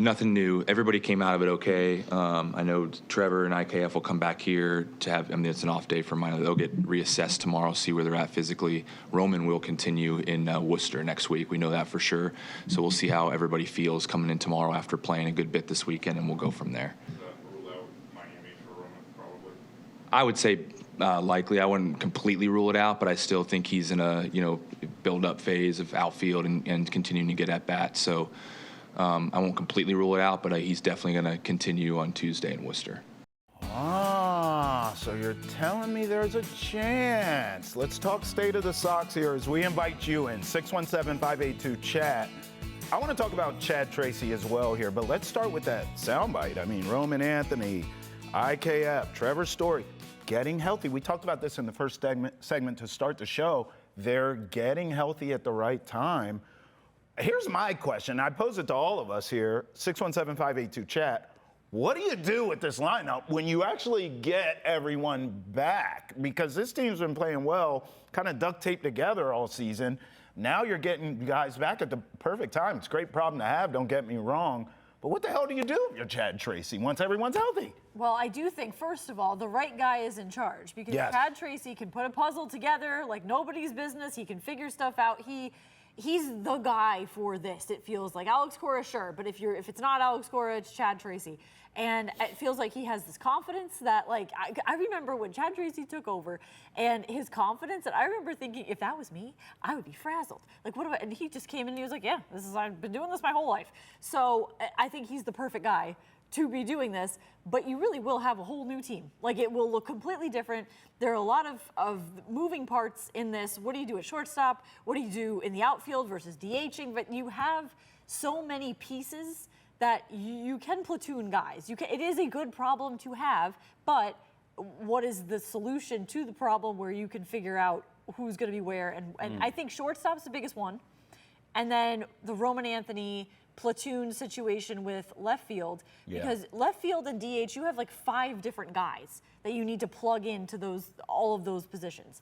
Nothing new. Everybody came out of it okay. I know Trevor and IKF will come back here to have, I mean, it's an off day for mine. They'll get reassessed tomorrow, see where they're at physically. Roman will continue in Worcester next week. We know that for sure. So we'll see how everybody feels coming in tomorrow after playing a good bit this weekend, and we'll go from there. Does that rule out Miami for Roman, probably? I would say likely. I wouldn't completely rule it out, but I still think he's in a, build-up phase of outfield and continuing to get at bat. So I won't completely rule it out, but he's definitely going to continue on Tuesday in Worcester. Ah, so you're telling me there's a chance. Let's talk state of the Sox here as we invite you in. 617-582-CHAT. I want to talk about Chad Tracy as well here, but let's start with that soundbite. I mean, Roman Anthony, IKF, Trevor Story, getting healthy. We talked about this in the first segment to start the show. They're getting healthy at the right time. Here's my question. I pose it to all of us here. 617-582-CHAT. What do you do with this lineup when you actually get everyone back? Because this team's been playing well, kind of duct taped together all season. Now you're getting guys back at the perfect time. It's a great problem to have, don't get me wrong. But what the hell do you do if you're Chad Tracy once everyone's healthy? Well, I do think, first of all, the right guy is in charge because Chad Tracy can put a puzzle together like nobody's business. He can figure stuff out. He's the guy for this. It feels like Alex Cora, sure, but if it's not Alex Cora, it's Chad Tracy. And it feels like he has this confidence that, like, I remember when Chad Tracy took over and his confidence, and I remember thinking, if that was me, I would be frazzled. Like, what do I, and he just came in and he was like, yeah, I've been doing this my whole life. So I think he's the perfect guy to be doing this, but you really will have a whole new team. Like, it will look completely different. There are a lot of moving parts in this. What do you do at shortstop? What do you do in the outfield versus DHing? But you have so many pieces that you can platoon guys. It is a good problem to have, but what is the solution to the problem where you can figure out who's going to be where? And I think shortstop's the biggest one. And then the Roman Anthony platoon situation with left field, because left field and DH, you have like 5 different guys that you need to plug into all of those positions.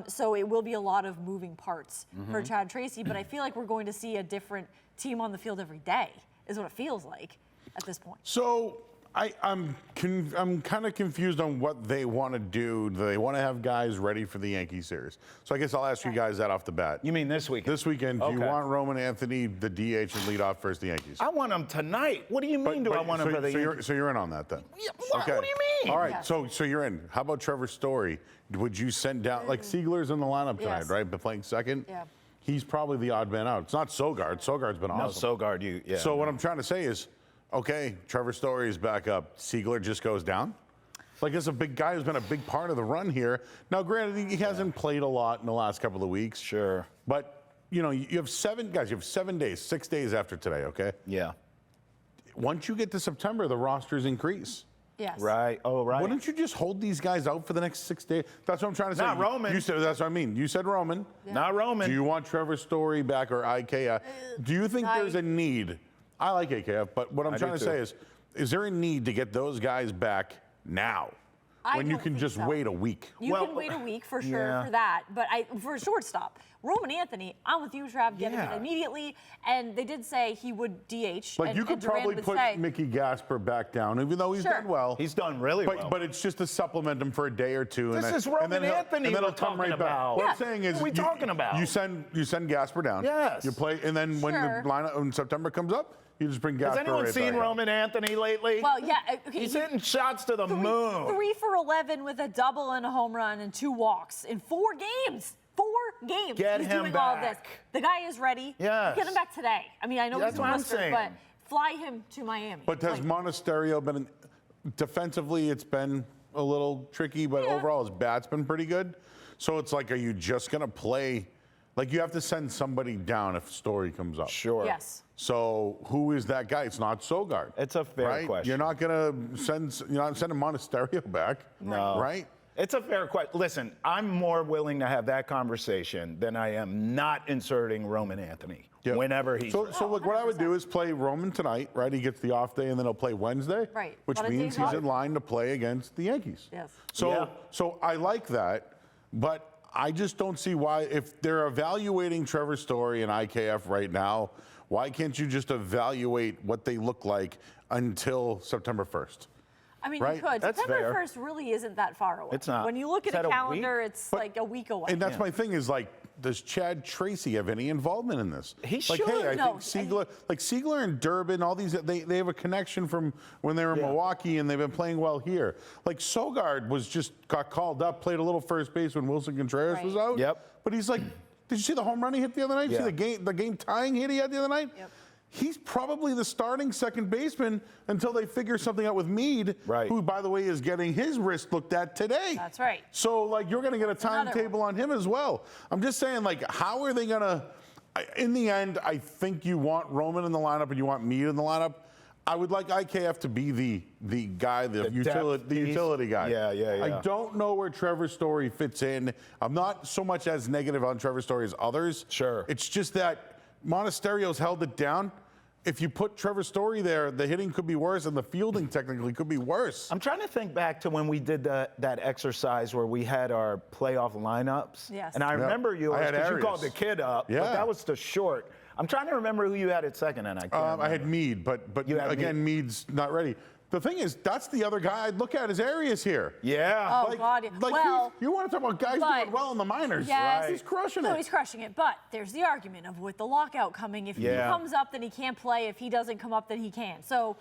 So it will be a lot of moving parts for Chad Tracy, but I feel like we're going to see a different team on the field every day, is what it feels like at this point. So I'm kind of confused on what they want to do. Do they want to have guys ready for the Yankee series? So I guess I'll ask you guys that off the bat. You mean this weekend? This weekend, do you want Roman Anthony, the DH, and lead off versus the Yankees? I want him tonight. What do you mean I want him for the Yankees? So you're in on that then? Yeah, what do you mean? All right, so you're in. How about Trevor Story? Would you send down, like Siegler's in the lineup tonight, right? But playing second? Yeah. He's probably the odd man out. It's not Sogard. Sogard's been awesome. No, Sogard, yeah. So what I'm trying to say is, okay, Trevor Story is back up. Siegler just goes down? Like, it's a big guy who's been a big part of the run here. Now, granted, he hasn't played a lot in the last couple of weeks. Sure. But, you have 7 guys. You have 7 days, 6 days after today, okay? Yeah. Once you get to September, the rosters increase. Yes. Right. Oh, right. Wouldn't you just hold these guys out for the next 6 days? That's what I'm trying to say. Not Roman. You said, that's what I mean. You said Roman. Yeah. Not Roman. Do you want Trevor Story back or IKF? Do you think there's a need? I like IKF, but what I'm trying to say is there a need to get those guys back now? When you can just wait a week. You can wait a week for sure for that, but for a shortstop, Roman Anthony, I'm with you, Trav, get him immediately. And they did say he would DH. Like, you could probably put Mickey Gasper back down, even though he's done well. He's done really well. But it's just to supplement him for a day or two. This is Roman Anthony we're talking about. What I'm saying is, what are we talking about? You send Gasper down. Yes. You play, and then when the lineup in September comes up, you just bring Gasper. Has anyone seen Roman Anthony lately? Well, yeah. He's hitting shots to the moon. 3 for 11 with a double and a home run and 2 walks in 4 games. 4 games. Get he's him doing back. all of this. The guy is ready. Yes. Get him back today. I mean, I know he's what I'm Western, saying. but fly him to Miami. But has Monasterio been defensively? It's been a little tricky, but overall his bat's been pretty good. So it's like, are you just gonna play? Like, you have to send somebody down if Story comes up. Sure. Yes. So who is that guy? It's not Sogard. It's a fair question. You're not gonna send. You're not sending Monasterio back. No. Right. It's a fair question. Listen, I'm more willing to have that conversation than I am not inserting Roman Anthony whenever he's. So look, what I would do is play Roman tonight, right? He gets the off day, and then he'll play Wednesday, right? Which means he's in line to play against the Yankees. Yes. So I like that, but I just don't see why, if they're evaluating Trevor Story and IKF right now, Why can't you just evaluate what they look like until September 1st? I mean, Right? you could. That's September fair. 1st really isn't that far away. It's not. When you look Is at a that a calendar, week? it's like a week away. And that's my thing is like, does Chad Tracy have any involvement in this? He like, should. hey, I No, think Siegler and Durbin, all these, they have a connection from when they were in Milwaukee and they've been playing well here. Like Sogard got called up, played a little first base when Wilson Contreras was out. Yep. But he's like, did you see the home run he hit the other night? Yeah. See the game tying hit he had the other night? Yep. He's probably the starting second baseman until they figure something out with Meade, who, by the way, is getting his wrist looked at today. That's right. So, like, you're going to get a Another timetable on him as well. I'm just saying, like, how are they going to, in the end, I think you want Roman in the lineup and you want Meade in the lineup. I would like IKF to be the guy, the utility guy. Yeah. I don't know where Trevor Story fits in. I'm not so much as negative on Trevor Story as others. Sure. It's just that Monasterio's held it down. If you put Trevor Story there, the hitting could be worse and the fielding technically could be worse. I'm trying to think back to when we did that exercise where we had our playoff lineups. Yes. And I remember you I had because you Arias. called the kid up, but Yeah. that was the short. I'm trying to remember who you had at second, and I can't I had remember. Meade, but You had again, Meade's not ready. The thing is, that's the other guy I'd look at is Arias here. Yeah. Oh, God. Well, you want to talk about guys but- doing well in the minors, Yes. right? He's crushing No, it. he's crushing it. But there's the argument of with the lockout coming, if he Yeah. comes up, then he can't play. If he doesn't come up, then he can. So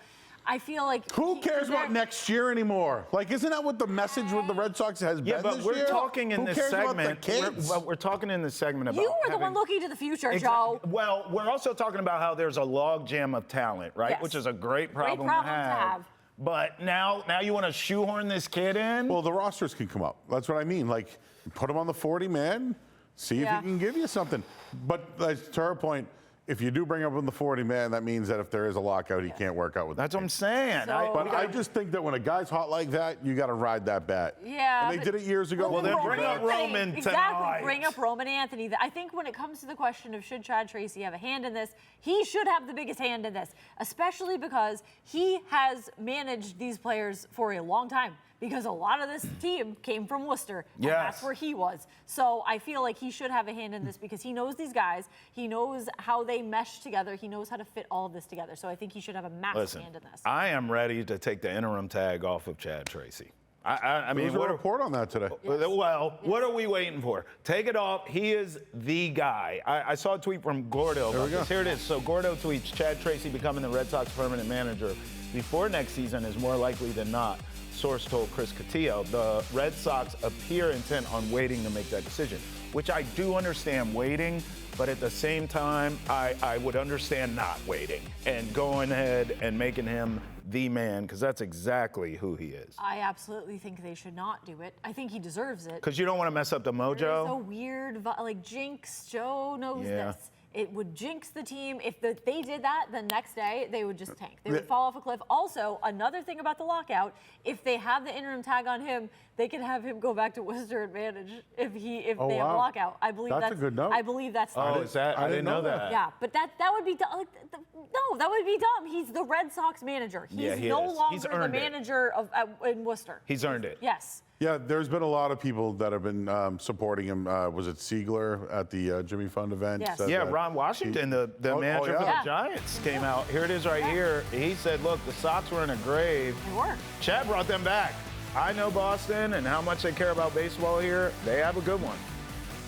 I feel like Who cares about that- next year anymore? Like, isn't that what the message with the Red Sox has Yeah, been but this we're year? talking in Who this cares segment. about the kids? We're talking in this segment about You were the having- one looking to the future, Exa- Joe. Well, we're also talking about how there's a logjam of talent, right? Yes. Which is a great problem, problem to have. But now you want to shoehorn this kid in? Well, the rosters can come up. That's what I mean. Like, put him on the 40-man, see if Yeah. he can give you something. But to her point, if you do bring up on the 40-man, that means that if there is a lockout, he can't work out with That's the what I'm team. saying. So- But I just think that when a guy's hot like that, you got to ride that bat. Yeah, And they but- did it years ago. Well, then bring up Roman Exactly. tonight. Bring up Roman Anthony. I think when it comes to the question of should Chad Tracy have a hand in this, he should have the biggest hand in this, especially because he has managed these players for a long time. Because a lot of this team came from Worcester, and that's Yes. where he was. So I feel like he should have a hand in this because he knows these guys. He knows how they mesh together. He knows how to fit all of this together. So I think he should have a massive Listen, hand in this. I am ready to take the interim tag off of Chad Tracy. I mean, There was a report on that today. Well, what are we waiting for? Take it off. He is the guy. I saw a tweet from Gordo. There we go. Here it is. So Gordo tweets, Chad Tracy becoming the Red Sox permanent manager before next season is more likely than not. Source told Chris Cotillo. The Red Sox appear intent on waiting to make that decision, which I do understand waiting, but at the same time, I would understand not waiting and going ahead and making him the man, because that's exactly who he is. I absolutely think they should not do it. I think he deserves it. Because you don't want to mess up the It's a mojo. weird, like jinx. Joe knows Yeah. this. It would jinx the team. If they did that, the next day they would just tank. They would Yeah. fall off a cliff. Also, another thing about the lockout, if they have the interim tag on him, they can have him go back to Worcester Advantage if they have a wow. lockout. I believe That's a good note. I believe that's the Oh, is that? I didn't know that. yeah, but that would be dumb. Like, no, that would be dumb. He's the Red Sox manager. He's Yeah, he no is. longer He's the earned it. manager of in Worcester. He's earned it. Yes. Yeah, there's been a lot of people that have been supporting him. Was it Siegler at the Jimmy Fund event? Yes. Said Yeah, that Ron Washington, the Oh, manager yeah. for Yeah. the Giants, came out. Here it is right here. He said, look, the Sox were in a grave. They were. Chad brought them back. I know Boston and how much they care about baseball here. They have a good one.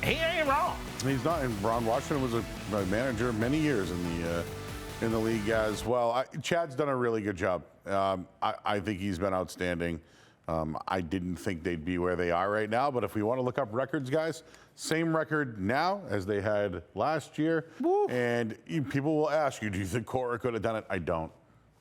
He ain't wrong. He's not. And Ron Washington was a manager many years in the league as well. Chad's done a really good job. I think he's been outstanding. I didn't think they'd be where they are right now, but if we want to look up records, guys, same record now as they had last year. And people will ask you, do you think Cora could have done it? I don't.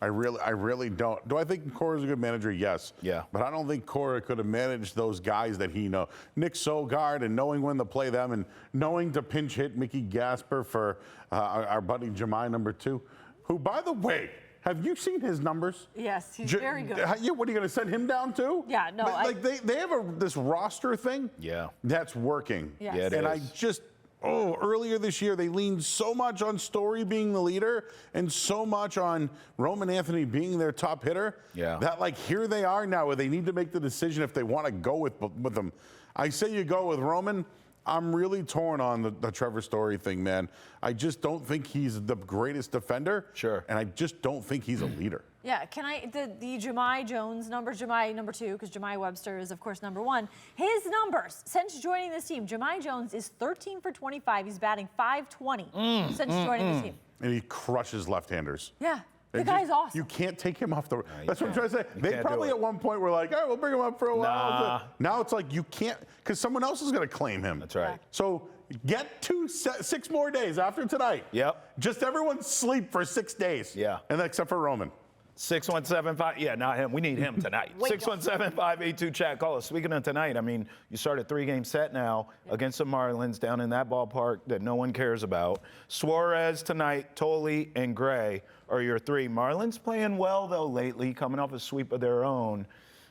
I really don't. Do I think Cora's a good manager? Yes. Yeah. But I don't think Cora could have managed those guys that he knows. Nick Sogard, and knowing when to play them and knowing to pinch hit Mickey Gasper for our buddy Jemai #2, who, by the way, have you seen his numbers? Yes, he's very good. What are you going to send him down to? Yeah, no, Like they have this roster thing. Yeah. That's working. Yes. Yeah, it And is. earlier this year, they leaned so much on Story being the leader and so much on Roman Anthony being their top hitter. Yeah. That, like, here they are now where they need to make the decision if they want to go with them. I say you go with Roman. I'm really torn on the Trevor Story thing, man. I just don't think he's the greatest defender. Sure. And I just don't think he's a leader. Yeah, the Jahmai Jones numbers, Jahmai number 2, because Jahmai Webster is, of course, number 1. His numbers since joining this team, Jahmai Jones is 13 for 25. He's batting .520 since joining this team. And he crushes left-handers. Yeah. The guy's awesome. You can't take him off the. That's what I'm trying to say. They can't probably do it. at one point were like, "All right, we'll bring him up for a while." Nah. Now it's like you can't, because someone else is going to claim him. That's right. So get 6 more days after tonight. Yep. Just everyone sleep for 6 days. Yeah. And except for Roman. 617-5. Yeah, not him. We need him tonight. 617-582-chat. Call us. Speaking of tonight, I mean, you start a 3-game set now against the Marlins down in that ballpark that no one cares about. Suarez tonight, Tolle, and Gray are your 3. Marlins playing well, though, lately, coming off a sweep of their own.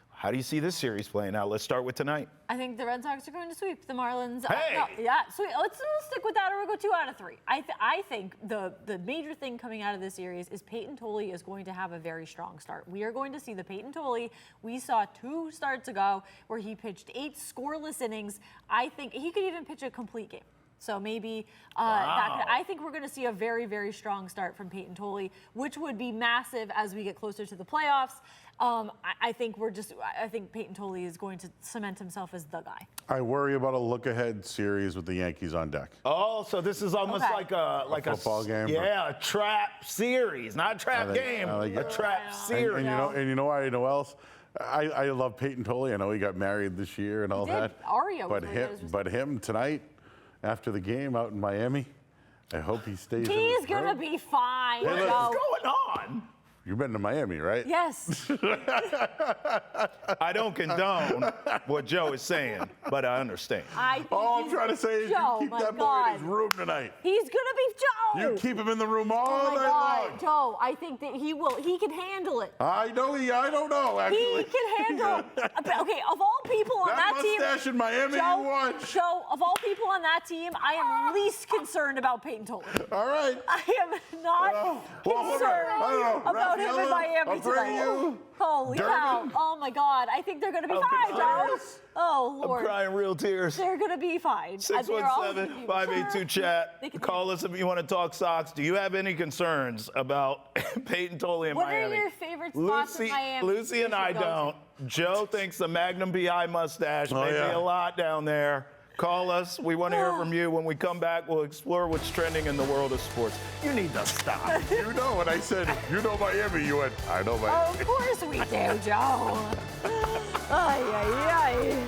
How do you see this series playing out? Let's start with tonight. I think the Red Sox are going to sweep the Marlins. Hey! Yeah, sweet. Let's stick with that, or we'll go 2 out of 3. I think the major thing coming out of this series is Peyton Tolle is going to have a very strong start. We are going to see the Peyton Tolle we saw 2 starts ago where he pitched 8 scoreless innings. I think he could even pitch a complete game. So maybe I think we're going to see a very, very strong start from Peyton Tolle, which would be massive as we get closer to the playoffs. I think Peyton Tolle is going to cement himself as the guy. I worry about a look-ahead series with the Yankees on deck. Oh, so this is almost like a football game. Yeah, a trap series, not a trap game, a trap series. And you know why? You know what else? I love Peyton Tolle. I know he got married this year and all that. Aria was But him tonight, after the game out in Miami, I hope he stays. He's gonna be fine. What is going on? You've been to Miami, right? Yes. I don't condone what Joe is saying, but I understand. All I'm trying to say is Joe, you keep my that boy God. in his room tonight. He's gonna be Joe. You keep him in the room all Oh my night God, long. Joe, I think that he will. He can handle it. I don't know, actually. He can handle. Okay, of all people on that team, mustache in Miami, you watch. Joe, of all people on that team, I am least concerned about Peyton Tolle. All right. I am not concerned about him in Miami tonight. Holy cow! Oh my God! I think they're going to be fine, Joe. Oh Lord! I'm crying real tears. They're going to be fine. 617-582-chat. Call us if you want to talk Sox. Do you have any concerns about Peyton Tolle in Miami? What are your favorite spots in Miami? Lucy and I don't. Joe thinks the Magnum PI mustache may be a lot down there. Call us. We want to hear from you. When we come back, we'll explore what's trending in the world of sports. You need to stop. You know when I said, you know Miami, you went, I know Miami. Of course we do, Joe. Ay, ay, ay.